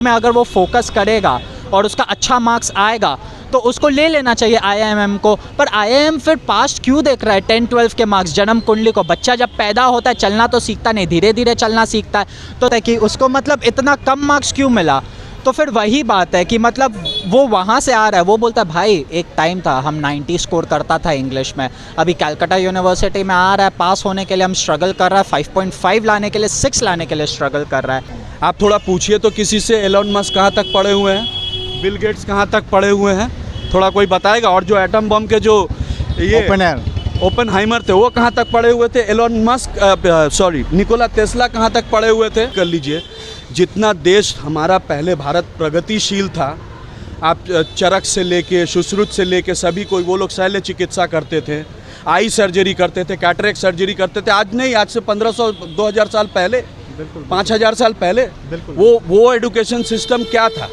में अगर वो फोकस करेगा और उसका अच्छा मार्क्स आएगा तो उसको ले लेना चाहिए आईआईएम को। पर आईआईएम फिर पास्ट क्यों देख रहा है 10-12 के मार्क्स, जन्म कुंडली को? बच्चा जब पैदा होता है चलना तो सीखता नहीं, धीरे धीरे चलना सीखता है, तो कि उसको मतलब इतना कम मार्क्स क्यों मिला? तो फिर वही बात है कि मतलब वो वहाँ से आ रहा है, वो बोलता है भाई एक टाइम था हम 90 स्कोर करता था इंग्लिश में, अभी कलकत्ता यूनिवर्सिटी में आ रहा है, पास होने के लिए हम स्ट्रगल कर रहा है, 5.5 लाने के लिए 6 लाने के लिए स्ट्रगल कर रहा है। आप थोड़ा पूछिए तो किसी से एलोन मस्क कहाँ तक पढ़े हुए हैं, बिल गेट्स कहाँ तक पढ़े हुए हैं, थोड़ा कोई बताएगा? और जो एटम बम के जो ये ओपेनहाइमर थे वो कहाँ तक पढ़े हुए थे? एलोन मस्क निकोला टेस्ला कहाँ तक पढ़े हुए थे? कर लीजिए, जितना देश हमारा पहले भारत प्रगतिशील था, आप चरक से लेके सुश्रुत से लेके सभी कोई, वो लोग शल्य चिकित्सा करते थे, आई सर्जरी करते थे, कैटरेक्ट सर्जरी करते थे। आज नहीं, आज से 1500-2000 साल पहले, 5000 साल पहले वो एजुकेशन सिस्टम क्या था?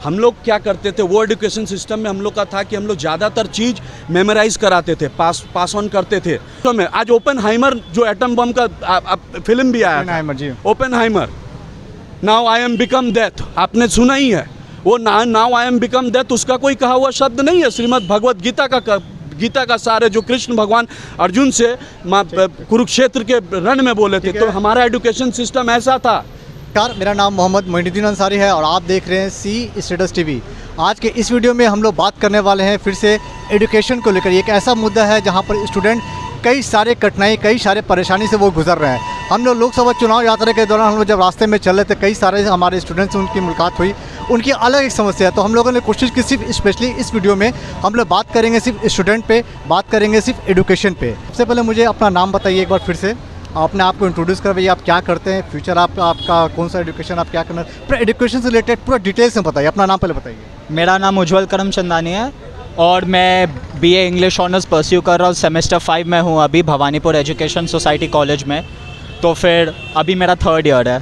हम लोग क्या करते थे? वो एजुकेशन सिस्टम में हम लोग का था कि हम लोग ज़्यादातर चीज़ मेमोराइज कराते थे, पास ऑन करते थे। तो मैं आज ओपेनहाइमर जो एटम बम का फिल्म भी आया था, Oppenheimer, now I am become death, आपने सुना ही है वो now I am become death, उसका कोई कहा हुआ शब्द नहीं है। श्रीमद् भगवत गीता का सारे जो कृष्ण भगवान अर्जुन से कुरुक्षेत्र के रण में बोले थे। तो हमारा एजुकेशन सिस्टम ऐसा था। मेरा नाम मोहम्मद मोइनुद्दीन अंसारी है और आप देख रहे हैं सी स्टेटस टीवी। आज के इस वीडियो में हम लोग बात करने वाले हैं फिर से एजुकेशन को लेकर। एक ऐसा मुद्दा है जहां पर स्टूडेंट कई सारे कठिनाई, कई सारे परेशानी से वो गुजर रहे हैं। हम लोग लोकसभा चुनाव यात्रा के दौरान हम लोग जब रास्ते में चल रहे थे, कई सारे हमारे स्टूडेंट्स से उनकी मुलाकात हुई, उनकी अलग एक समस्या है। तो हम लोगों ने कोशिश की सिर्फ स्पेशली इस वीडियो में हम लोग बात करेंगे सिर्फ स्टूडेंट पे, बात करेंगे सिर्फ एजुकेशन पे। सबसे पहले मुझे अपना नाम बताइए एक बार फिर से, अपने आप को इंट्रोड्यूस करवाइए, आप क्या करते हैं, फ्यूचर आपका कौन सा एजुकेशन, आप क्या करना, पूरा एजुकेशन से रिलेटेड पूरा डिटेल्स में बताइए। अपना नाम पहले बताइए। मेरा नाम उज्ज्वल करमचंदानी है और मैं बीए इंग्लिश ऑनर्स परस्यू कर रहा हूँ, सेमेस्टर 5 में हूँ अभी भवानीपुर एजुकेशन सोसाइटी कॉलेज में। तो फिर अभी मेरा 3rd ईयर है।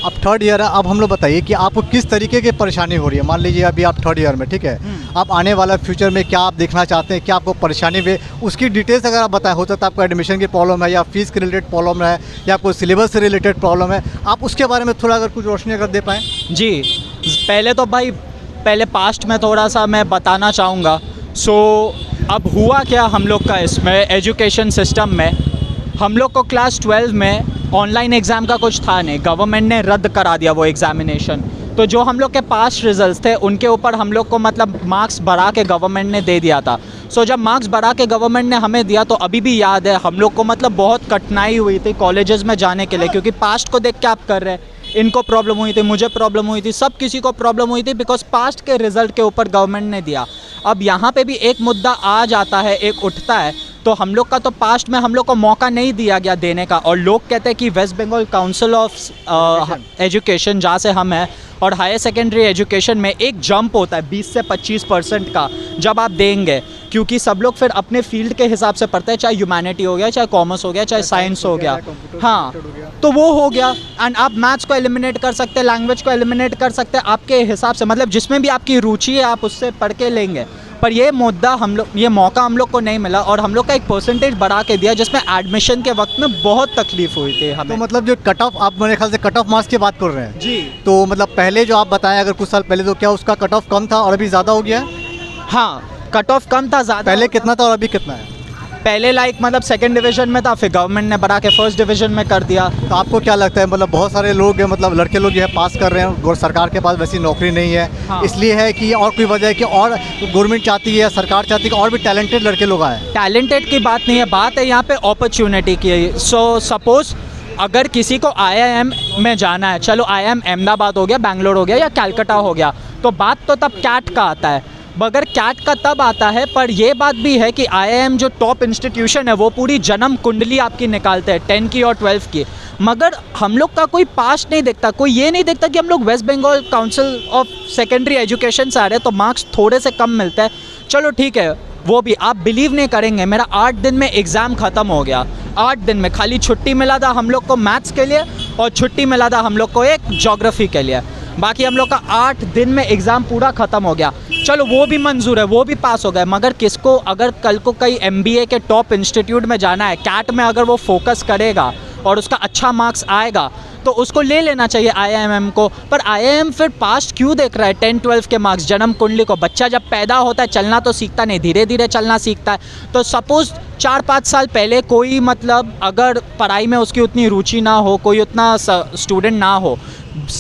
अब 3rd ईयर है। अब हम लोग बताइए कि आपको किस तरीके की परेशानी हो रही है। मान लीजिए अभी आप 3rd ईयर में, ठीक है, आप आने वाला फ्यूचर में क्या आप देखना चाहते हैं, क्या आपको परेशानी हुई, उसकी डिटेल्स अगर आप बताएं। हो सकता है आपको एडमिशन की प्रॉब्लम है, या फीस के रिलेटेड प्रॉब्लम है, या आपको सिलेबस से रिलेटेड प्रॉब्लम है, आप उसके बारे में थोड़ा अगर कुछ रोशनी अगर दे पाएँ। जी, पहले तो भाई पास्ट में थोड़ा सा मैं बताना चाहूँगा। अब हुआ क्या हम लोग का इसमें एजुकेशन सिस्टम में, हम लोग को क्लास 12 में ऑनलाइन एग्ज़ाम का कुछ था नहीं, गवर्नमेंट ने रद्द करा दिया वो एग्ज़ामिनेशन। तो जो हम लोग के पास रिजल्ट्स थे उनके ऊपर हम लोग को मतलब मार्क्स बढ़ा के गवर्नमेंट ने दे दिया था। जब मार्क्स बढ़ा के गवर्नमेंट ने हमें दिया तो अभी भी याद है हम लोग को मतलब बहुत कठिनाई हुई थी कॉलेजेस में जाने के लिए, क्योंकि पास्ट को देख के आप कर रहे हैं, इनको प्रॉब्लम हुई थी, मुझे प्रॉब्लम हुई थी, सब किसी को प्रॉब्लम हुई थी, बिकॉज पास्ट के रिज़ल्ट के ऊपर गवर्नमेंट ने दिया। अब यहाँ पे भी एक मुद्दा आ जाता है, एक उठता है, तो हम लोग का तो पास्ट में हम लोग को मौका नहीं दिया गया देने का, और लोग कहते हैं कि West Bengal council of education जहाँ से हम हैं और हायर सेकेंडरी एजुकेशन में एक जंप होता है 20 से 25% का जब आप देंगे, क्योंकि सब लोग फिर अपने फील्ड के हिसाब से पढ़ते हैं, चाहे ह्यूमैनिटी हो गया, चाहे कॉमर्स हो गया, चाहे साइंस हो गया, हाँ, तो वो हो गया। एंड आप मैथ्स को एलिमिनेट कर सकते हैं, लैंग्वेज को एलिमिनेट कर सकते हैं आपके हिसाब से, मतलब जिसमें भी आपकी रुचि है आप उससे पढ़ के लेंगे। पर ये मुद्दा ये मौका हम लोग को नहीं मिला और हम लोग का एक परसेंटेज बढ़ा के दिया जिसमें एडमिशन के वक्त में बहुत तकलीफ हुई थी हमें। तो मतलब जो कट ऑफ, आप मेरे ख्याल से कट ऑफ मार्क्स की बात कर रहे हैं जी, तो मतलब पहले जो आप बताएं अगर कुछ साल पहले, तो क्या उसका कट ऑफ कम था और अभी ज़्यादा हो गया है? हाँ, कट ऑफ कम था, ज़्यादा पहले कितना था और अभी कितना है? पहले मतलब 2nd डिवीज़न में था, फिर गवर्नमेंट ने बढ़ा के 1st डिवीज़न में कर दिया। तो आपको क्या लगता है, मतलब बहुत सारे लोग मतलब लड़के लोग जो है पास कर रहे हैं और सरकार के पास वैसी नौकरी नहीं है, हाँ। इसलिए है कि और कोई वजह है कि और गवर्नमेंट चाहती है, सरकार चाहती है कि और भी टैलेंटेड लड़के लोग आए? टैलेंटेड की बात नहीं है, बात है यहाँ पे अपॉर्चुनिटी की। सपोज अगर किसी को आईआईएम में जाना है, चलो आईआईएम अहमदाबाद हो गया, बैंगलोर हो गया या कलकत्ता हो गया, तो बात तो तब कैट का आता है, मगर कैट का तब आता है। पर ये बात भी है कि आईआईएम जो टॉप इंस्टीट्यूशन है वो पूरी जन्म कुंडली आपकी निकालते हैं 10 की और 12 की, मगर हम लोग का कोई पास्ट नहीं देखता, कोई ये नहीं देखता कि हम लोग West Bengal council of secondary education से आ रहे हैं तो मार्क्स थोड़े से कम मिलता है। चलो ठीक है, वो भी आप बिलीव नहीं करेंगे, मेरा 8 दिन में एग्ज़ाम ख़त्म हो गया। 8 दिन में खाली छुट्टी मिला था हम लोग को मैथ्स के लिए और छुट्टी मिला था हम लोग को एक ज्योग्राफी के लिए, बाकी हम लोग का 8 दिन में एग्ज़ाम पूरा ख़त्म हो गया। चलो वो भी मंजूर है, वो भी पास हो गए, मगर किसको अगर कल को कई MBA के टॉप इंस्टीट्यूट में जाना है, कैट में अगर वो फोकस करेगा और उसका अच्छा मार्क्स आएगा तो उसको ले लेना चाहिए IIM को। पर IIM फिर पास्ट क्यों देख रहा है 10-12 के मार्क्स, जन्म कुंडली को? बच्चा जब पैदा होता है चलना तो सीखता नहीं, धीरे धीरे चलना सीखता है। तो सपोज़ 4-5 साल पहले कोई मतलब अगर पढ़ाई में उसकी उतनी रुचि ना हो, कोई उतना स्टूडेंट ना हो,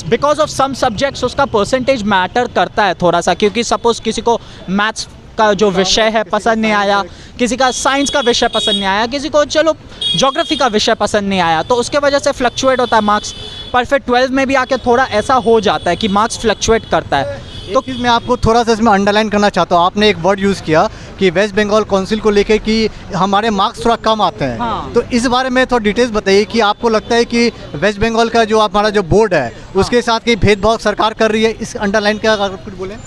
बिकॉज ऑफ सम सब्जेक्ट्स उसका परसेंटेज मैटर करता है थोड़ा सा, क्योंकि सपोज़ किसी को मैथ्स का जो विषय है पसंद नहीं आया, किसी का साइंस का विषय पसंद नहीं आया, किसी को चलो ज्योग्राफी का विषय पसंद नहीं आया, तो उसके वजह से फ्लक्चुएट होता है मार्क्स। पर फिर 12 में भी आके थोड़ा ऐसा हो जाता है कि मार्क्स फ्लक्चुएट करता है। तो चीज़ मैं आपको थोड़ा सा इसमें अंडरलाइन करना चाहता हूँ। आपने एक वर्ड यूज़ किया कि वेस्ट बंगाल काउंसिल को लेकर कि हमारे मार्क्स थोड़ा कम आते हैं। हाँ। तो इस बारे में थोड़ा डिटेल्स बताइए कि आपको लगता है कि वेस्ट बंगाल का जो हमारा जो बोर्ड है उसके साथ कई भेदभाव सरकार कर रही है, इस अंडरलाइन क्या अगर कुछ बोलें?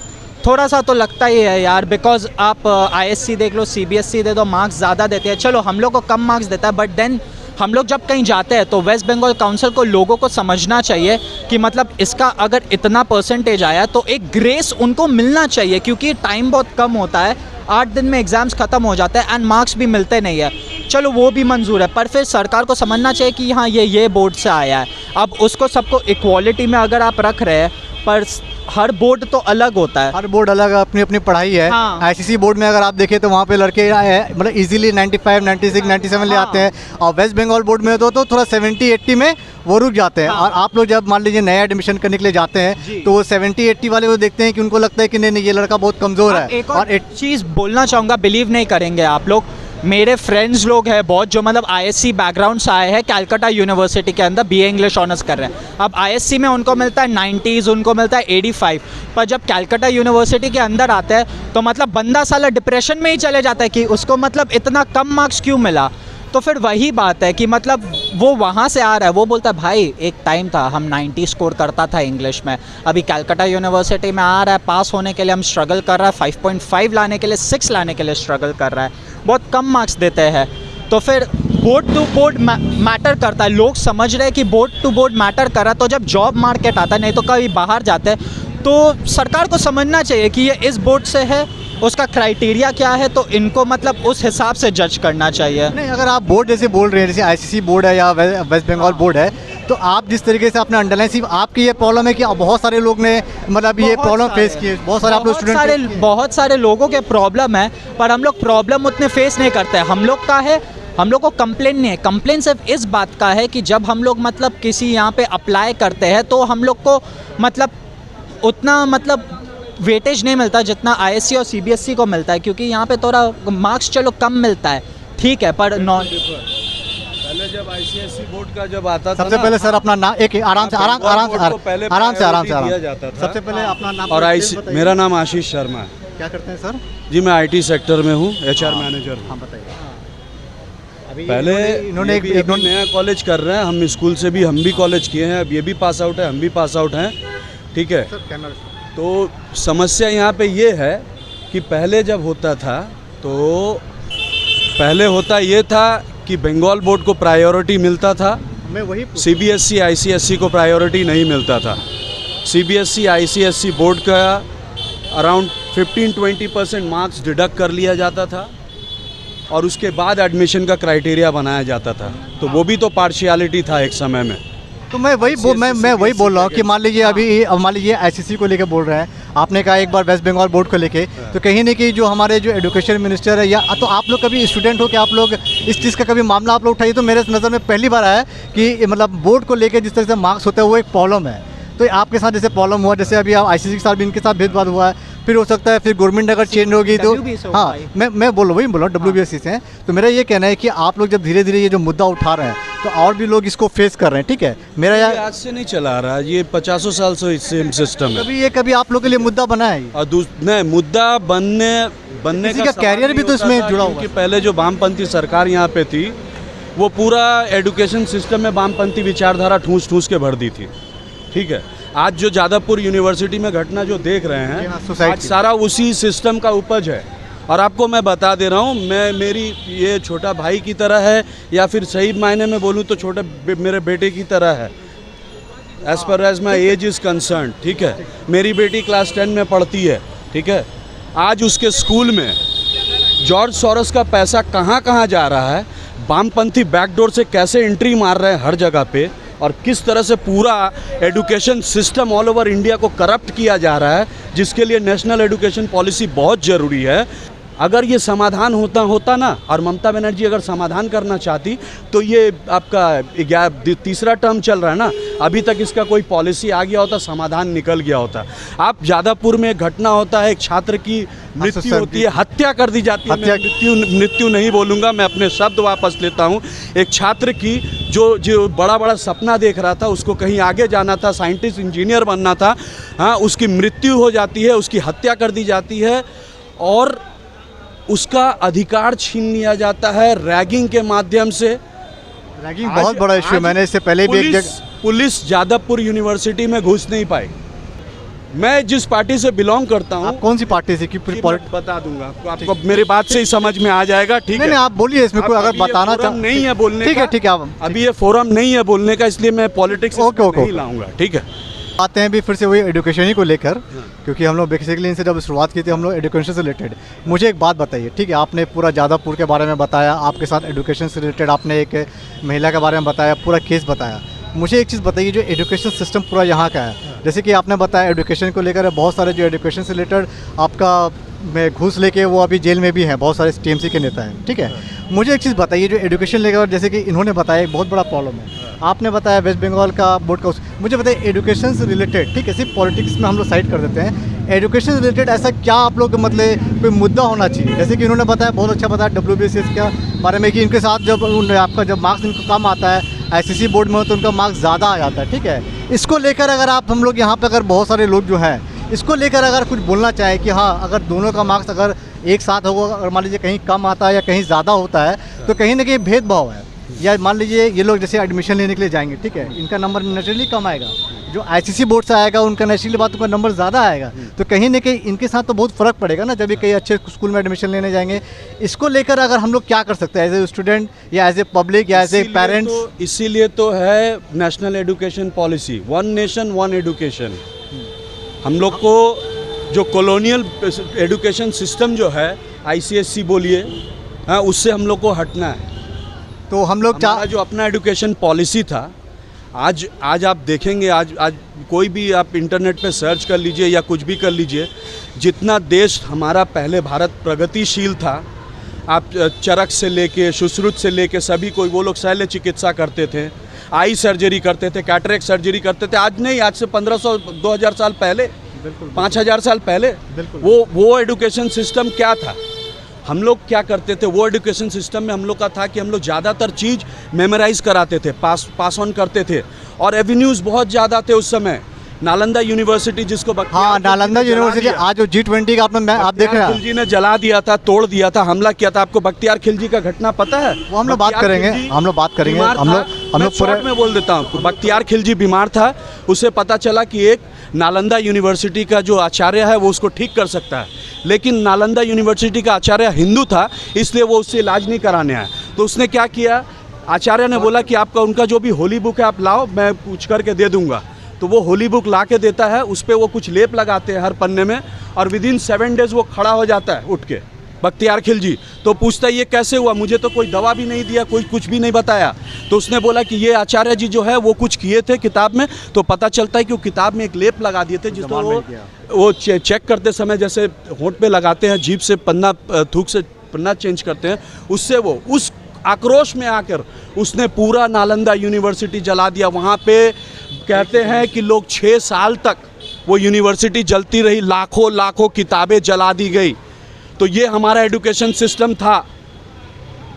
थोड़ा सा तो लगता ही है यार, बिकॉज आप ISC देख लो, CBSE दे दो, मार्क्स ज़्यादा देते हैं। चलो हम लोग को कम मार्क्स देता है, बट देन हम लोग जब कहीं जाते हैं तो वेस्ट बंगाल काउंसिल को, लोगों को समझना चाहिए कि मतलब इसका अगर इतना परसेंटेज आया तो एक ग्रेस उनको मिलना चाहिए, क्योंकि टाइम बहुत कम होता है, 8 दिन में एग्ज़ाम्स ख़त्म हो जाते हैं एंड मार्क्स भी मिलते नहीं है। चलो वो भी मंजूर है, पर फिर सरकार को समझना चाहिए कि हाँ ये बोर्ड से आया है। अब उसको सबको इक्वालिटी में अगर आप रख रहे हैं, पर हर बोर्ड तो अलग होता है, हर बोर्ड अलग अपनी अपनी पढ़ाई है। हाँ। ICC बोर्ड में अगर आप देखें तो वहाँ पे लड़के मतलब इजीली 95, 96, 97 ले हाँ। आते हैं, और वेस्ट बंगाल बोर्ड में तो थोड़ा 70-80 में वो रुक जाते हैं। हाँ। और आप लोग जब मान लीजिए नया एडमिशन करने के लिए जाते जी। हैं तो वो 70-80 वाले वो देखते हैं कि उनको लगता है कि नहीं ये लड़का बहुत कमज़ोर है। एक और चीज़ बोलना चाहूँगा, बिलीव नहीं करेंगे आप लोग, मेरे फ्रेंड्स लोग हैं बहुत जो मतलब ISC बैकग्राउंड से आए हैं, कैलकाटा यूनिवर्सिटी के अंदर BA इंग्लिश ऑनर्स कर रहे हैं। अब ISC में उनको मिलता है 90s, उनको मिलता है 85, पर जब कैलकाटा यूनिवर्सिटी के अंदर आते हैं तो मतलब बंदा साला डिप्रेशन में ही चले जाता है कि उसको मतलब इतना कम मार्क्स क्यों मिला। तो फिर वही बात है कि मतलब वो वहाँ से आ रहा है, वो बोलता है भाई एक टाइम था हम 90 स्कोर करता था इंग्लिश में, अभी कैलकाटा यूनिवर्सिटी में आ रहा है, पास होने के लिए हम स्ट्रगल कर रहा है, 5.5 लाने के लिए 6 लाने के लिए स्ट्रगल कर रहा है, बहुत कम मार्क्स देते हैं। तो फिर बोर्ड टू बोर्ड मैटर करता है, लोग समझ रहे हैं कि बोर्ड टू बोर्ड मैटर कर रहा है। तो जब जॉब मार्केट आता है, नहीं तो कभी बाहर जाते हैं, तो सरकार को समझना चाहिए कि ये इस बोर्ड से है, उसका क्राइटेरिया क्या है, तो इनको मतलब उस हिसाब से जज करना चाहिए। नहीं, अगर आप बोर्ड जैसे बोल रहे हैं, जैसे ICC बोर्ड है या वेस्ट बंगाल बोर्ड है, तो आप जिस तरीके से आपने अंडरलाइन, सिर्फ आपकी ये प्रॉब्लम है कि बहुत सारे लोग ने मतलब ये प्रॉब्लम फेस की है, बहुत सारे आप लोग स्टूडेंट, बहुत सारे लोगों के प्रॉब्लम है, पर हम लोग प्रॉब्लम उतने फेस नहीं करते। हम लोग का है, हम लोग को कंप्लेन नहीं है, कंप्लेन सिर्फ इस बात का है कि जब हम लोग मतलब किसी यहाँ पे अप्लाई करते हैं तो हम लोग को मतलब उतना मतलब वेटेज नहीं मिलता जितना ISC और CBSE को मिलता है, क्योंकि यहाँ पे थोड़ा मार्क्स चलो कम मिलता है, ठीक है, पर नॉन पहले जब ICSE बोर्ड का जब आता था सबसे पहले सर अपना नाम एक आराम से सबसे पहले अपना नाम और मेरा नाम आशीष शर्मा है। क्या करते हैं सर? जी मैं IT सेक्टर में हूँ, HR मैनेजर हूँ। हाँ बताइए। अभी पहले इन्होंने एक नया कॉलेज कर रहे हैं, हम स्कूल से भी हम भी कॉलेज किए हैं, अब ये भी पास आउट है, हम भी पास आउट हैं, ठीक है। तो समस्या यहाँ पे ये है कि पहले जब होता था तो पहले होता ये था कि बंगाल बोर्ड को प्रायोरिटी मिलता था, मैं वही CBSE ICSE को प्रायोरिटी नहीं मिलता था। CBSE ICSE बोर्ड का अराउंड 15-20% मार्क्स डिडक्ट कर लिया जाता था और उसके बाद एडमिशन का क्राइटेरिया बनाया जाता था, तो वो भी तो पार्शियलिटी था एक समय में। तो मैं वही बोल रहा हूँ कि मान लीजिए अभी मान लीजिए ICC को लेकर बोल रहे हैं, आपने कहा एक बार वेस्ट बंगाल बोर्ड को लेके, तो कहीं ना कहीं जो हमारे जो एजुकेशन मिनिस्टर है, या तो आप लोग कभी स्टूडेंट हो कि आप लोग इस चीज़ का कभी मामला आप लोग उठाइए, तो मेरे नज़र में पहली बार आया कि मतलब बोर्ड को लेकर जिस तरह से मार्क्स होता है वो एक प्रॉब्लम है। तो आपके साथ जैसे प्रॉब्लम हुआ, जैसे अभी आप ICC के साथ भी इनके साथ भेदभाव हुआ है, फिर हो सकता है फिर गवर्नमेंट अगर चेंज होगी तो हाँ, मैं वही बोल रहा हूँ WBSE से हैं। तो मेरा ये कहना है कि आप लोग जब धीरे धीरे ये जो मुद्दा उठा रहे हैं तो और भी लोग इसको फेस कर रहे हैं, ठीक है। मेरा यार आज से नहीं चला रहा, ये 50 साल से सेम सिस्टम है। कभी आप लोग के लिए मुद्दा बना है और नहीं, मुद्दा बनने का कैरियर भी तो इसमें जुड़ा हुआ है। पहले जो वामपंथी सरकार यहाँ पे थी वो पूरा एजुकेशन सिस्टम में वामपंथी विचारधारा ठूस के भर दी थी, ठीक है। आज जो जादवपुर यूनिवर्सिटी में घटना जो देख रहे हैं, आज सारा उसी सिस्टम का उपज है। और आपको मैं बता दे रहा हूँ, मेरी ये छोटा भाई की तरह है, या फिर सही मायने में बोलूँ तो मेरे बेटे की तरह है, as per as my age is concern, ठीक है। मेरी बेटी क्लास 10 में पढ़ती है, ठीक है। आज उसके स्कूल में जॉर्ज सोरोस का पैसा कहाँ जा रहा है, वामपंथी बैकडोर से कैसे एंट्री मार रहे हैं हर जगह पे, और किस तरह से पूरा education system all over India को करप्ट किया जा रहा है, जिसके लिए नेशनल एजुकेशन पॉलिसी बहुत ज़रूरी है। अगर ये समाधान होता ना, और ममता बनर्जी अगर समाधान करना चाहती, तो ये आपका तीसरा टर्म चल रहा है ना, अभी तक इसका कोई पॉलिसी आ गया होता, समाधान निकल गया होता। आप जादवपुर में एक घटना होता है, एक छात्र की मृत्यु होती है, हत्या कर दी जाती है। मैं मृत्यु नहीं बोलूँगा, मैं अपने शब्द वापस लेता हूँ। एक छात्र की जो बड़ा सपना देख रहा था, उसको कहीं आगे जाना था, साइंटिस्ट इंजीनियर बनना था, हाँ, उसकी मृत्यु हो जाती है, उसकी हत्या कर दी जाती है और उसका अधिकार छीन लिया जाता है रैगिंग के माध्यम से। रैगिंग बहुत बड़ा इशू, मैंने इससे पहले भी एक जगह पुलिस जादवपुर यूनिवर्सिटी में घुस नहीं पाई। मैं जिस पार्टी से बिलोंग करता हूँ। आप कौन सी पार्टी से? बता दूंगा आपको, मेरी बात से ही समझ में आ जाएगा। ठीक है, नहीं, आप बोलिए, इसमें कोई अगर बताना चाह नहीं है बोलने, ठीक है, अभी ये फोरम नहीं है बोलने का, इसलिए मैं पॉलिटिक्स नहीं लाऊंगा। ठीक है, आते हैं भी फिर से वही एजुकेशन ही को लेकर, क्योंकि हम लोग बेसिकली इनसे जब शुरुआत की थी हम लोग एजुकेशन से रिलेटेड। मुझे एक बात बताइए, ठीक है, आपने पूरा जादवपुर के बारे में बताया, आपके साथ एजुकेशन से रिलेटेड आपने एक महिला के बारे में बताया, पूरा केस बताया। मुझे एक चीज़ बताइए, जो एजुकेशन सिस्टम पूरा यहाँ का है, जैसे कि आपने बताया एजुकेशन को लेकर बहुत सारे जो एजुकेशन से रिलेटेड आपका में घूस लेके वो अभी जेल में भी हैं, बहुत सारे टीएमसी के नेता हैं, ठीक है। मुझे एक चीज़ बताइए, जो एजुकेशन लेकर, जैसे कि इन्होंने बताया एक बहुत बड़ा प्रॉब्लम है, आपने बताया वेस्ट बंगाल का बोर्ड का, मुझे बताइए एजुकेशन से रिलेटेड, ठीक है, सिर्फ पॉलिटिक्स में हम लोग साइड कर देते हैं, एजुकेशन से रिलेटेड ऐसा क्या आप लोग मतलब कोई मुद्दा होना चाहिए? जैसे कि इन्होंने बताया, बहुत अच्छा बताया WBCS के बारे में, कि इनके साथ जब आपका जब मार्क्स इनको कम आता है ICC बोर्ड में, तो उनका मार्क्स ज़्यादा आ जाता है, ठीक है। इसको लेकर अगर आप हम लोग यहाँ पर अगर बहुत सारे लोग जो हैं, इसको लेकर अगर कुछ बोलना चाहे कि हाँ, अगर दोनों का मार्क्स अगर एक साथ होगा, अगर मान लीजिए कहीं कम आता है या कहीं ज़्यादा होता है, तो कहीं ना कहीं भेदभाव है। या मान लीजिए ये लोग जैसे एडमिशन लेने के लिए जाएंगे, ठीक है, इनका नंबर नेचुरली कम आएगा, जो ICC बोर्ड से आएगा उनका नेचुरली बात उनका नंबर ज़्यादा आएगा, तो कहीं ना कहीं इनके साथ तो बहुत फ़र्क पड़ेगा ना, जब भी कहीं अच्छे स्कूल में एडमिशन लेने जाएंगे। इसको लेकर अगर हम लोग क्या कर सकते हैं एज ए स्टूडेंट या एज ए पब्लिक या एज ए पेरेंट्स? इसीलिए तो है national education policy, 1 nation 1 education. हम लोग को जो कॉलोनियल एजुकेशन सिस्टम जो है, ICSE बोलिए, हाँ, उससे हम लोग को हटना है। तो हम लोग जो अपना एजुकेशन पॉलिसी था, आज आप देखेंगे, आज कोई भी आप इंटरनेट पे सर्च कर लीजिए या कुछ भी कर लीजिए, जितना देश हमारा पहले भारत प्रगतिशील था, आप चरक से लेके सुश्रुत से लेके सभी कोई, वो लोग शल्य चिकित्सा करते थे, आई सर्जरी करते थे, कैटरेक्ट सर्जरी करते थे। आज नहीं, आज से 1500-2000 साल पहले, 5000 साल पहले वो एजुकेशन सिस्टम क्या था? हम लोग क्या करते थे? वो एजुकेशन सिस्टम में हम लोग का था कि हम लोग ज़्यादातर चीज़ मेमोराइज कराते थे, पास ऑन करते थे, और एवेन्यूज़ बहुत ज़्यादा थे उस समय। नालंदा यूनिवर्सिटी, जिसको हाँ, नालंदा यूनिवर्सिटी आज जो G20 का आप देख रहे हैं, खिलजी ने जला दिया था, तोड़ दिया था, हमला किया था। आपको बख्तियार खिलजी का घटना पता है? वो हम लोग बात करेंगे, हम लोग पूरे में बोल देता हूँ। बख्तियार खिलजी बीमार था, उसे पता चला कि एक नालंदा यूनिवर्सिटी का जो आचार्य है वो उसको ठीक कर सकता है, लेकिन नालंदा यूनिवर्सिटी का आचार्य हिंदू था, इसलिए वो उससे इलाज नहीं कराने आया। तो उसने क्या किया, आचार्य ने बोला कि आपका उनका जो भी होली बुक है आप लाओ, मैं पूछ करके दे दूंगा। तो वो होली बुक ला के देता है, उस पर वो कुछ लेप लगाते हैं हर पन्ने में, और विदिन 7 डेज वो खड़ा हो जाता है उठ के, बख्तियार खिलजी। तो पूछता है ये कैसे हुआ, मुझे तो कोई दवा भी नहीं दिया, कोई कुछ भी नहीं बताया। तो उसने बोला कि ये आचार्य जी जो है वो कुछ किए थे किताब में, तो पता चलता है कि वो किताब में एक लेप लगा दिए थे, जिसको वो चेक करते समय जैसे होंठ पे लगाते हैं, जीभ से पन्ना, थूक से पन्ना चेंज करते हैं, उससे वो उस आक्रोश में आकर उसने पूरा नालंदा यूनिवर्सिटी जला दिया। वहाँ पे कहते हैं कि लोग 6 साल तक वो यूनिवर्सिटी जलती रही, लाखों किताबें जला दी गई। तो ये हमारा एजुकेशन सिस्टम था।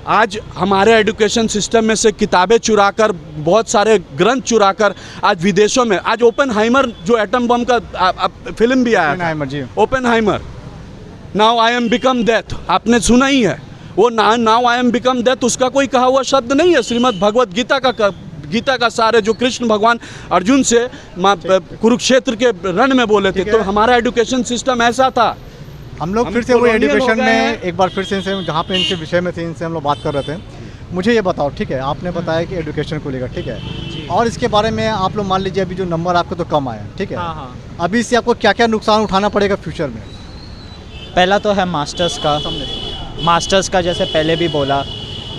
आज हमारे एजुकेशन सिस्टम में से किताबें चुराकर, बहुत सारे ग्रंथ चुराकर आज विदेशों में, आज ओपेनहाइमर जो एटम बम का फिल्म भी आया था, Oppenheimer, now I am become death, आपने सुना ही है। वो now I am become death उसका कोई कहा हुआ शब्द नहीं है, श्रीमद् भगवत गीता का सारे जो कृष्ण भगवान अर्जुन से कुरुक्षेत्र के रण में बोले थे। तो हमारा एजुकेशन सिस्टम ऐसा था। हम लोग फिर से वो एजुकेशन में एक बार फिर से इनसे, जहाँ पे इनके विषय में थे, इनसे हम लोग बात कर रहे थे। मुझे ये बताओ, ठीक है, आपने बताया कि एजुकेशन को लेकर, ठीक है, और इसके बारे में आप लोग मान लीजिए अभी जो नंबर आपको तो कम आया, ठीक है, अभी इससे आपको क्या क्या नुकसान उठाना पड़ेगा फ्यूचर में? पहला तो है मास्टर्स का जैसे पहले भी बोला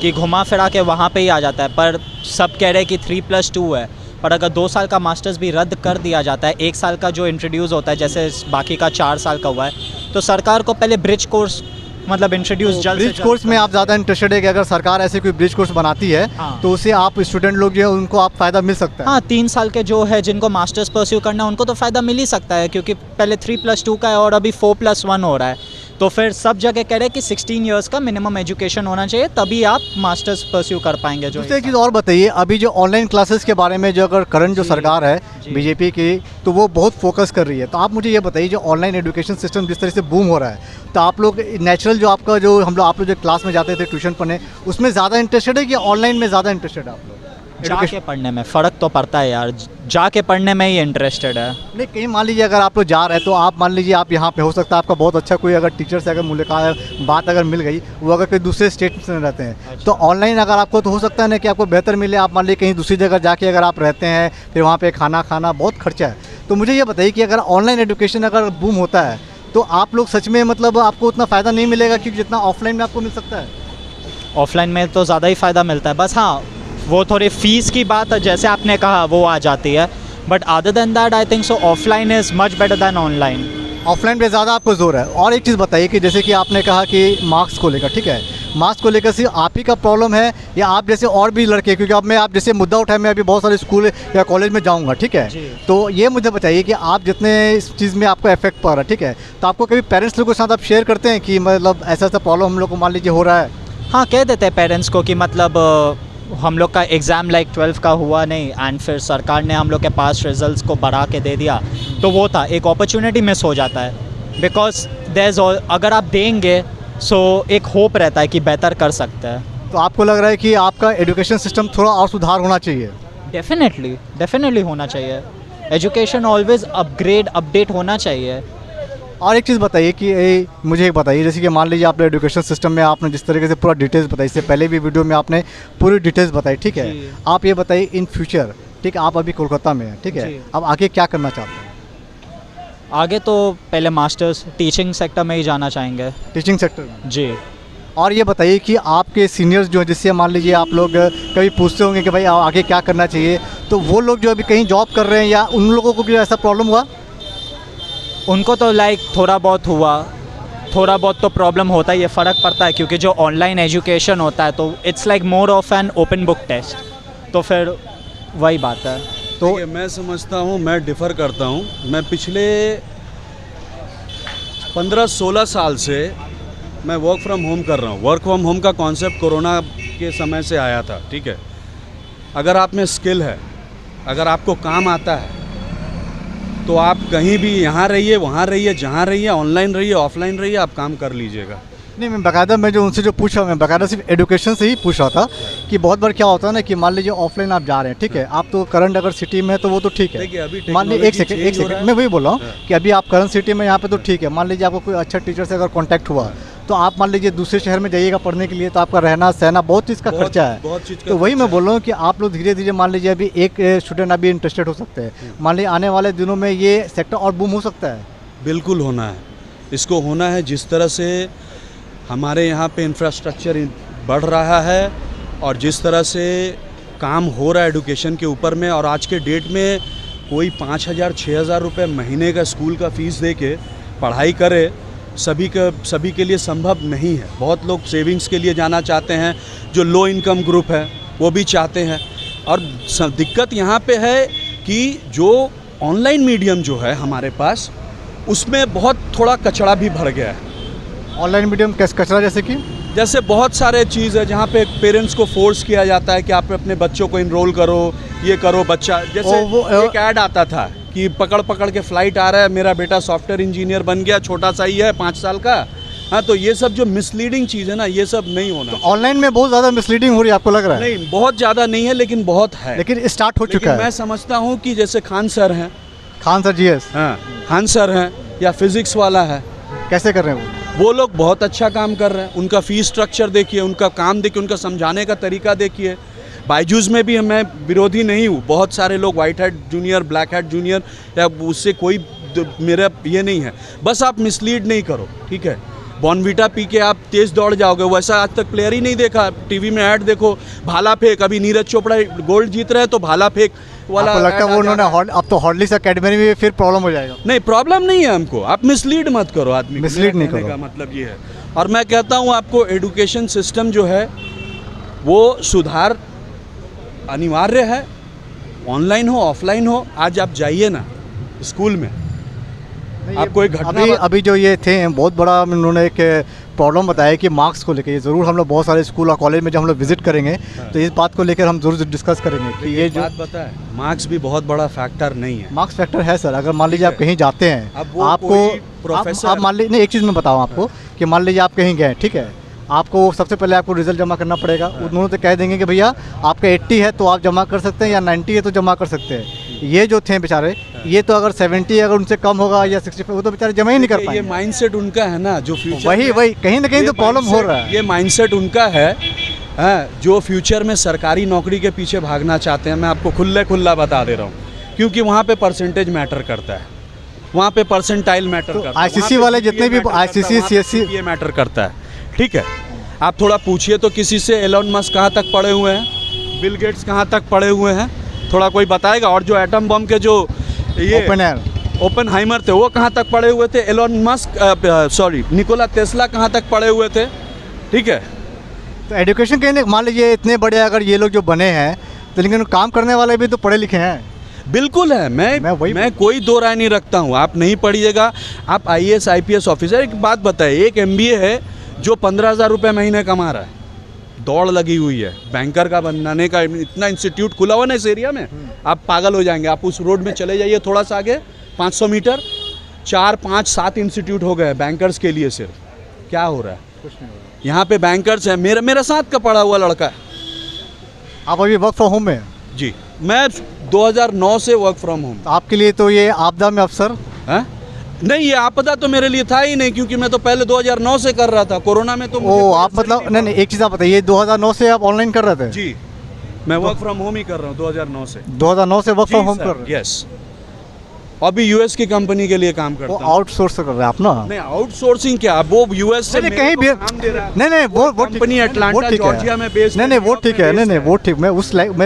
कि घुमा फिरा के वहाँ पे ही आ जाता है, पर सब कह रहे हैं कि 3+2 है, पर अगर 2 साल का मास्टर्स भी रद्द कर दिया जाता है, 1 साल का जो इंट्रोड्यूस होता है जैसे बाकी का 4 साल का हुआ है, तो सरकार को पहले ब्रिज कोर्स मतलब इंट्रोड्यूस जल्द से ब्रिज जल्द कोर्स में आप ज़्यादा इंटरेस्टेड है कि अगर सरकार ऐसे कोई ब्रिज कोर्स बनाती है हाँ। तो उससे आप स्टूडेंट लोग जो है उनको आप फ़ायदा मिल सकता है। हाँ 3 साल के जो है जिनको मास्टर्स परस्यू करना है उनको तो फ़ायदा मिल ही सकता है, क्योंकि पहले 3+2 का है और अभी 4+1 हो रहा है। तो फिर सब जगह कह रहे हैं कि 16 इयर्स का मिनिमम एजुकेशन होना चाहिए, तभी आप मास्टर्स परस्यू कर पाएंगे। जो दूसरी एक चीज़ और बताइए, अभी जो ऑनलाइन क्लासेस के बारे में जो अगर करंट जो जी, सरकार है जी। बीजेपी की, तो वो बहुत फोकस कर रही है। तो आप मुझे ये बताइए, जो ऑनलाइन एजुकेशन सिस्टम जिस तरह से बूम हो रहा है, तो आप लोग नेचुरल जो आपका जो हम लोग आप लोग जो क्लास में जाते थे ट्यूशन पढ़ने, उसमें ज़्यादा इंटरेस्टेड है कि ऑनलाइन में ज़्यादा इंटरेस्टेड है आप लोग? जाके पढ़ने में फ़र्क तो पड़ता है यार, जाके पढ़ने में ही इंटरेस्टेड है। नहीं, कहीं मान लीजिए अगर आप लोग जा रहे हैं तो आप मान लीजिए आप यहाँ पे हो सकता है आपका बहुत अच्छा कोई अगर टीचर से अगर मुलाकात बात अगर मिल गई, वो अगर कोई दूसरे स्टेट में रहते हैं, तो ऑनलाइन अगर आपको तो हो सकता है ना कि आपको बेहतर मिले। आप मान लीजिए कहीं दूसरी जगह जाके अगर आप रहते हैं, फिर वहाँ पे खाना खाना बहुत खर्चा है। तो मुझे ये बताइए कि अगर ऑनलाइन एजुकेशन अगर बूम होता है तो आप लोग सच में मतलब आपको उतना फ़ायदा नहीं मिलेगा क्योंकि जितना ऑफलाइन में आपको मिल सकता है? ऑफलाइन में तो ज़्यादा ही फ़ायदा मिलता है, बस हाँ वो थोड़ी फ़ीस की बात जैसे आपने कहा वो आ जाती है, but other than that I think so offline is much better than online. Offline पे ज़्यादा आपको जोर है। और एक चीज़ बताइए कि जैसे कि आपने कहा कि मार्क्स को लेकर, ठीक है, मार्क्स को लेकर सिर्फ आप ही का प्रॉब्लम है या आप जैसे और भी लड़के, क्योंकि अब मैं आप जैसे मुद्दा उठाए, मैं अभी बहुत सारे स्कूल या कॉलेज में जाऊंगा, ठीक है, जी। तो ये मुझे बताइए कि आप जितने इस चीज़ में आपको इफेक्ट पड़ रहा है, ठीक है, तो आपको कभी पेरेंट्स लोगों के साथ आप शेयर करते हैं कि मतलब ऐसा ऐसा प्रॉब्लम हम लोग को मान लीजिए हो रहा है? हाँ कह देते हैं पेरेंट्स को कि मतलब हम लोग का एग्ज़ाम लाइक 12 का हुआ नहीं एंड फिर सरकार ने हम लोग के पास रिजल्ट्स को बढ़ा के दे दिया, तो वो था एक अपॉर्चुनिटी मिस हो जाता है। बिकॉज देयर अगर आप देंगे सो एक होप रहता है कि बेहतर कर सकते हैं। तो आपको लग रहा है कि आपका एजुकेशन सिस्टम थोड़ा और सुधार होना चाहिए? डेफिनेटली होना चाहिए। एजुकेशन ऑलवेज अपग्रेड अपडेट होना चाहिए। और एक चीज़ बताइए कि मुझे एक बताइए, जैसे कि मान लीजिए आपने एजुकेशन सिस्टम में आपने जिस तरीके से पूरा डिटेल्स बताई, इससे पहले भी वीडियो में आपने पूरी डिटेल्स बताई, ठीक है, जी। आप ये बताइए इन फ्यूचर, ठीक है, आप अभी कोलकाता में हैं, ठीक है, जी। अब आगे क्या करना चाहते हैं? आगे तो पहले मास्टर्स टीचिंग सेक्टर में ही जाना चाहेंगे। टीचिंग सेक्टर में? जी। और ये बताइए कि आपके सीनियर्स जो हैं, जिससे मान लीजिए आप लोग कभी पूछते होंगे कि भाई आगे क्या करना चाहिए, तो वो लोग जो अभी कहीं जॉब कर रहे हैं या उन लोगों को भी ऐसा प्रॉब्लम हुआ? उनको तो लाइक थोड़ा बहुत तो प्रॉब्लम होता ही है, फ़र्क पड़ता है, क्योंकि जो ऑनलाइन एजुकेशन होता है तो it's like more of an open book test, तो फिर वही बात है। तो मैं समझता हूँ, मैं डिफ़र करता हूँ। मैं पिछले 15-16 साल से मैं वर्क फ्रॉम होम कर रहा हूँ। वर्क फ्रॉम होम का कॉन्सेप्ट कोरोना के समय से आया था, ठीक है। अगर आप में स्किल है, अगर आपको काम आता है, तो आप कहीं भी यहाँ रहिए, वहाँ रहिए, जहाँ रहिए, ऑनलाइन रहिए, ऑफलाइन रहिए, आप काम कर लीजिएगा। नहीं, मैं बाकायदा मैं जो उनसे जो पूछा, मैं बाकायदा सिर्फ एजुकेशन से ही पूछ रहा था कि बहुत बार क्या होता है ना कि मान लीजिए ऑफलाइन आप जा रहे हैं, ठीक है, आप तो करंट अगर सिटी में है तो वो तो ठीक देखिए, है। अभी मान लीजिए एक टेक्नोलॉजी चेंज हो रहा सेकंड है। मैं वही बोल रहा हूँ हाँ। कि अभी आप करंट सिटी में यहाँ पे तो ठीक है, मान लीजिए आपको कोई अच्छा टीचर से अगर कॉन्टैक्ट हुआ, तो आप मान लीजिए दूसरे शहर में जाइएगा पढ़ने के लिए, तो आपका रहना सहना बहुत चीज़ का खर्चा है। बहुत चीज़ का तो वही मैं खर्चा बोल रहा हूँ कि आप लोग धीरे धीरे मान लीजिए अभी एक स्टूडेंट अभी इंटरेस्टेड हो सकते हैं, मान लीजिए आने वाले दिनों में ये सेक्टर और बूम हो सकता है। बिल्कुल होना है, इसको होना है। जिस तरह से हमारे यहाँ पे इंफ्रास्ट्रक्चर बढ़ रहा है और जिस तरह से काम हो रहा है एजुकेशन के ऊपर में, और आज के डेट में कोई 5,000-6,000 रुपये महीने का स्कूल का फ़ीस दे के पढ़ाई करे, सभी के लिए संभव नहीं है। बहुत लोग सेविंग्स के लिए जाना चाहते हैं, जो लो इनकम ग्रुप है वो भी चाहते हैं। और दिक्कत यहाँ पे है कि जो ऑनलाइन मीडियम जो है हमारे पास, उसमें बहुत थोड़ा कचरा भी भर गया है। ऑनलाइन मीडियम कचरा जैसे बहुत सारे चीज़ है जहाँ पे पेरेंट्स को फोर्स किया जाता है कि आप अपने बच्चों को इनरोल करो, ये करो। बच्चा जैसे एक ऐड आता था कि पकड़ के फ्लाइट आ रहा है, मेरा बेटा सॉफ्टवेयर इंजीनियर बन गया, छोटा सा ही है 5 साल का। हाँ, तो ये सब जो मिसलीडिंग चीज़ है ना, ये सब नहीं होना। तो ऑनलाइन में बहुत ज़्यादा मिसलीडिंग हो रही है, आपको लग रहा है? नहीं, बहुत ज़्यादा नहीं है, लेकिन बहुत है, लेकिन स्टार्ट हो चुका है। मैं समझता हूँ कि जैसे खान सर हैं, खान सर जीएस, हाँ, खान सर हैं, या फिजिक्स वाला है, कैसे कर रहे हैं वो लोग बहुत अच्छा काम कर रहे हैं। उनका फीस स्ट्रक्चर देखिए, उनका काम देखिए, उनका समझाने का तरीका देखिए। बायजूस में भी मैं विरोधी नहीं हूँ। बहुत सारे लोग white hat junior, black hat junior, या उससे कोई मेरा ये नहीं है। बस आप मिसलीड नहीं करो, ठीक है। बॉर्नवीटा पी के आप तेज दौड़ जाओगे, वैसा आज तक प्लेयर ही नहीं देखा। टीवी में ऐड देखो, भाला फेंक, अभी नीरज चोपड़ा गोल्ड जीत रहे हैं तो भाला फेंक वाला। आपको लगता है वो उन्होंने अब तो हॉर्लिक्स एकेडमी में फिर प्रॉब्लम हो जाएगा? नहीं, प्रॉब्लम नहीं है हमको, आप मिसलीड मत करो आदमी को, मिसलीड नहीं कहने करो। का मतलब ये है। और मैं कहता हूँ आपको एजुकेशन सिस्टम जो है वो सुधार अनिवार्य है, ऑनलाइन हो ऑफलाइन हो। आज आप जाइए ना स्कूल में, आपको एक घटना अभी जो ये थे बहुत बड़ा उन्होंने एक प्रॉब्लम बताया कि मार्क्स को लेकर। ये ज़रूर हम लोग बहुत सारे स्कूल और कॉलेज में जब हम लोग विजिट करेंगे तो इस बात को लेकर हम ज़रूर डिस्कस करेंगे कि ये जो बात बताए, मार्क्स भी बहुत बड़ा फैक्टर नहीं है। मार्क्स फैक्टर है सर। अगर मान लीजिए आप कहीं जाते हैं, अब वो आपको प्रोफेसर आप मान लीजिए, नहीं एक चीज़ मैं बताऊँ आपको कि मान लीजिए आप कहीं गए, ठीक है, आपको सबसे पहले आपको रिजल्ट जमा करना पड़ेगा। उन्होंने तो कह देंगे कि भैया आपका 80 है तो आप जमा कर सकते हैं, या 90 है तो जमा कर सकते हैं। ये जो थे बेचारे, ये तो अगर 70 अगर उनसे कम होगा या 65, वो तो बेचारे जमा ही नहीं कर पाएंगे। ये माइंडसेट उनका है ना, जो फ्यूचर वही कहीं ना कहीं तो प्रॉब्लम हो रहा है। ये माइंडसेट उनका है जो फ्यूचर में सरकारी नौकरी के पीछे भागना चाहते हैं। मैं आपको खुला बता दे रहा हूँ, क्योंकि वहाँ पे परसेंटेज मैटर करता है, वहाँ पे परसेंटाइल मैटर करता है। ICC वाले जितने भी ICC CSC ये मैटर करता है, ठीक है। आप थोड़ा पूछिए तो किसी से, एलोन मस्क कहाँ तक पढ़े हुए हैं, बिल गेट्स कहाँ तक पढ़े हुए हैं, थोड़ा कोई बताएगा। और जो एटम बम के जो ये ओपेनहाइमर थे वो कहाँ तक पढ़े हुए थे, एलोन मस्क निकोला टेस्ला कहाँ तक पढ़े हुए थे, ठीक है। तो एजुकेशन कहीं मान लीजिए इतने बड़े अगर ये लोग जो बने हैं तो लेकिन काम करने वाले भी तो पढ़े लिखे हैं। बिल्कुल है, मैं कोई दो राय नहीं रखता हूँ। आप नहीं पढ़िएगा, आप IAS IPS ऑफिसर। एक बात बताइए, एक MBA है जो 15,000 रुपये महीने कमा रहा है, दौड़ लगी हुई है बैंकर का बनाने का, इतना इंस्टीट्यूट खुला हुआ ना इस एरिया में, आप पागल हो जाएंगे। आप उस रोड में चले जाइए थोड़ा सा आगे 500 मीटर, 4 5 7 इंस्टीट्यूट हो गए बैंकर्स के लिए। सिर्फ क्या हो रहा है, कुछ नहीं हो रहा। यहाँ पे बैंकर्स है, मेरा साथ का पढ़ा हुआ लड़का है। आप अभी वर्क फ्रॉम होम में? जी, मैं 2009 से वर्क फ्रॉम होम। आपके लिए तो ये आपदा में अवसर है नहीं, ये आपदा तो मेरे लिए था ही नहीं, क्योंकि मैं तो पहले 2009 से कर रहा था। कोरोना में तो आप मतलब नहीं, एक चीज़ आप बताइए, 2009 से आप ऑनलाइन कर रहे थे? जी, मैं वर्क फ्रॉम होम ही कर रहा हूँ 2009 से। 2009 से वर्क फ्रॉम होम कर रहे हैं? यस। अभी US की कंपनी के लिए काम करता हूँ। आउटसोर्स कर रहे हैं आप ना? नहीं, आउटसोर्सिंग क्या, वो US से कहीं भी नहीं, वो कंपनी अटलांटा जॉर्जिया में बेस्ड। नहीं, वो ठीक है, नहीं वो ठीक, मैं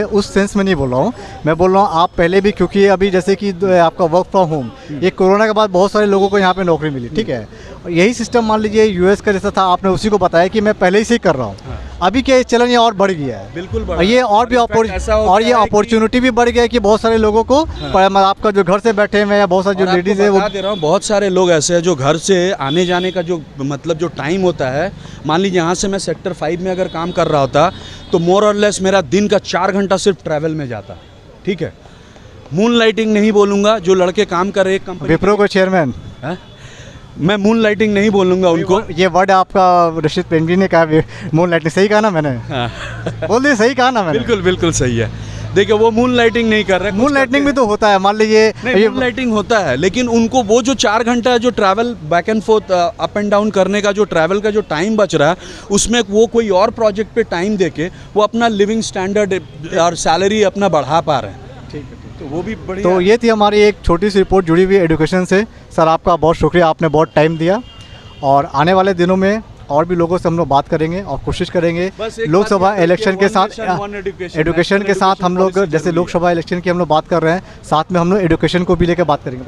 उस सेंस में नहीं बोल रहा हूँ। मैं बोल रहा हूँ आप पहले भी, क्योंकि अभी जैसे कि आपका वर्क फ्रॉम होम, ये कोरोना के बाद बहुत सारे लोगों को यहाँ पे नौकरी मिली, ठीक है। और यही सिस्टम मान लीजिए US का जैसा था, आपने उसी को बताया कि मैं पहले ही से कर रहा हूँ। अभी क्या चलन ये और बढ़ गया है, बिल्कुल और ये और भी और ये अपॉर्चुनिटी भी बढ़ गया है कि बहुत सारे लोगों को आपका जो घर से बैठे हुए या बहुत सारे जो लेडीज है, वो दे रहा हूँ, बहुत सारे लोग ऐसे हैं जो घर से आने जाने का जो मतलब जो टाइम होता है, मान लीजिए यहाँ से मैं सेक्टर 5 में अगर काम कर रहा होता तो मोर और लेस मेरा दिन का 4 घंटा सिर्फ ट्रैवल में जाता, ठीक है। मून लाइटिंग नहीं बोलूँगा, जो लड़के काम कर रहे हैं कंपनी, विप्रो को चेयरमैन, मैं मून लाइटिंग नहीं बोलूँगा उनको। ये वर्ड आपका रशीद पेंडी ने कहा, मून लाइटिंग, सही कहा ना मैंने? बोल दिए, सही कहा ना मैंने? बिल्कुल बिल्कुल सही है। देखिए, वो मून लाइटिंग नहीं कर रहे। मून लाइटिंग भी तो होता है, मान लीजिए मून लाइटिंग होता है, लेकिन उनको वो जो 4 घंटा जो travel back and fourth up and down करने का जो ट्रैवल का जो टाइम बच रहा है, उसमें वो कोई और प्रोजेक्ट पे टाइम देके वो अपना लिविंग स्टैंडर्ड और सैलरी अपना बढ़ा पा रहे हैं। ठीक है, तो वो भी बढ़िया। तो ये थी हमारी एक छोटी सी रिपोर्ट जुड़ी हुई एजुकेशन से। सर आपका बहुत शुक्रिया, आपने बहुत टाइम दिया, और आने वाले दिनों में और भी लोगों से हम लोग बात करेंगे और कोशिश करेंगे लोकसभा इलेक्शन के साथ, एजुकेशन के साथ हम लोग, जैसे लोकसभा इलेक्शन की हम लोग बात कर रहे हैं, साथ में हम लोग एजुकेशन को भी लेकर बात करेंगे।